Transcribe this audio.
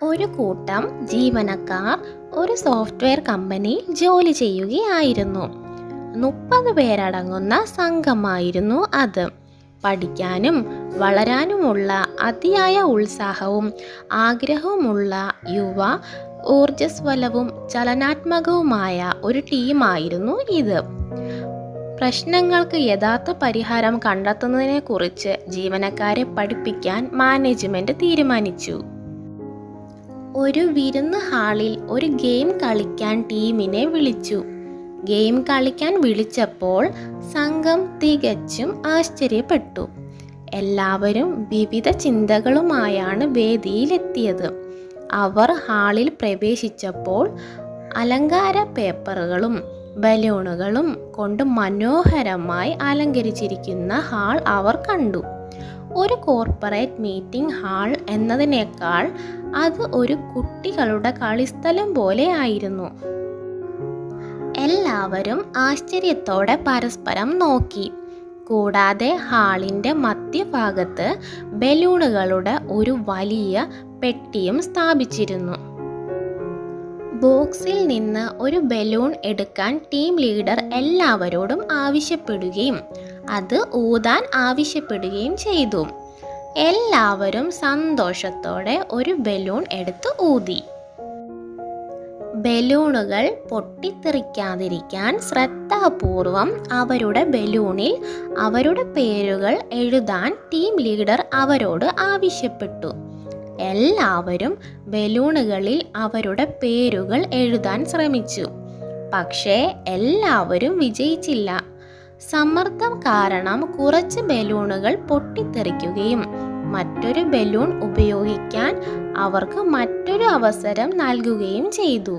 ഒരു കൂട്ടം ജീവനക്കാർ ഒരു സോഫ്റ്റ്വെയർ കമ്പനിയിൽ ജോലി ചെയ്യുകയായിരുന്നു. 30 പേരടങ്ങുന്ന സംഘമായിരുന്നു അത്. പഠിക്കാനും വളരാനുമുള്ള അതിയായ ഉത്സാഹവും ആഗ്രഹവുമുള്ള യുവ ഊർജ്ജസ്വലവും ചലനാത്മകവുമായ ഒരു ടീമായിരുന്നു ഇത്. പ്രശ്നങ്ങൾക്ക് യഥാർത്ഥ പരിഹാരം കണ്ടെത്തുന്നതിനെക്കുറിച്ച് ജീവനക്കാരെ പഠിപ്പിക്കാൻ മാനേജ്മെന്റ് തീരുമാനിച്ചു. ഒരു വിരുന്ന് ഹാളിൽ ഒരു ഗെയിം കളിക്കാൻ ടീമിനെ വിളിച്ചു. ഗെയിം കളിക്കാൻ വിളിച്ചപ്പോൾ സംഘം തികച്ചും ആശ്ചര്യപ്പെട്ടു. എല്ലാവരും വിവിധ ചിന്തകളുമായാണ് വേദിയിലെത്തിയത്. അവർ ഹാളിൽ പ്രവേശിച്ചപ്പോൾ അലങ്കാര പേപ്പറുകളും ബലൂണുകളും കൊണ്ട് മനോഹരമായി അലങ്കരിച്ചിരിക്കുന്ന ഹാൾ അവർ കണ്ടു. ഒരു കോർപ്പറേറ്റ് മീറ്റിംഗ് ഹാൾ എന്നതിനേക്കാൾ അത് ഒരു കുട്ടികളുടെ കളിസ്ഥലം പോലെ ആയിരുന്നു. എല്ലാവരും ആശ്ചര്യത്തോടെ പരസ്പരം നോക്കി. കൂടാതെ ഹാളിൻ്റെ മധ്യഭാഗത്ത് ബലൂണുകളുടെ ഒരു വലിയ പെട്ടിയും സ്ഥാപിച്ചിരുന്നു. ബോക്സിൽ നിന്ന് ഒരു ബലൂൺ എടുക്കാൻ ടീം ലീഡർ എല്ലാവരോടും ആവശ്യപ്പെടുകയും അത് ഊതാൻ ആവശ്യപ്പെടുകയും ചെയ്തു. എല്ലാവരും സന്തോഷത്തോടെ ഒരു ബലൂൺ എടുത്ത് ഊതി. ബലൂണുകൾ പൊട്ടിത്തെറിക്കാതിരിക്കാൻ ശ്രദ്ധാപൂർവം അവരുടെ ബലൂണിൽ അവരുടെ പേരുകൾ എഴുതാൻ ടീം ലീഡർ അവരോട് ആവശ്യപ്പെട്ടു. എല്ലാവരും ബലൂണുകളിൽ അവരുടെ പേരുകൾ എഴുതാൻ ശ്രമിച്ചു. പക്ഷേ എല്ലാവരും വിജയിച്ചില്ല. സമ്മർദ്ദം കാരണം കുറച്ച് ബലൂണുകൾ പൊട്ടിത്തെറിക്കുകയും മറ്റൊരു ബലൂൺ ഉപയോഗിക്കാൻ അവർക്ക് മറ്റൊരു അവസരം നൽകുകയും ചെയ്തു.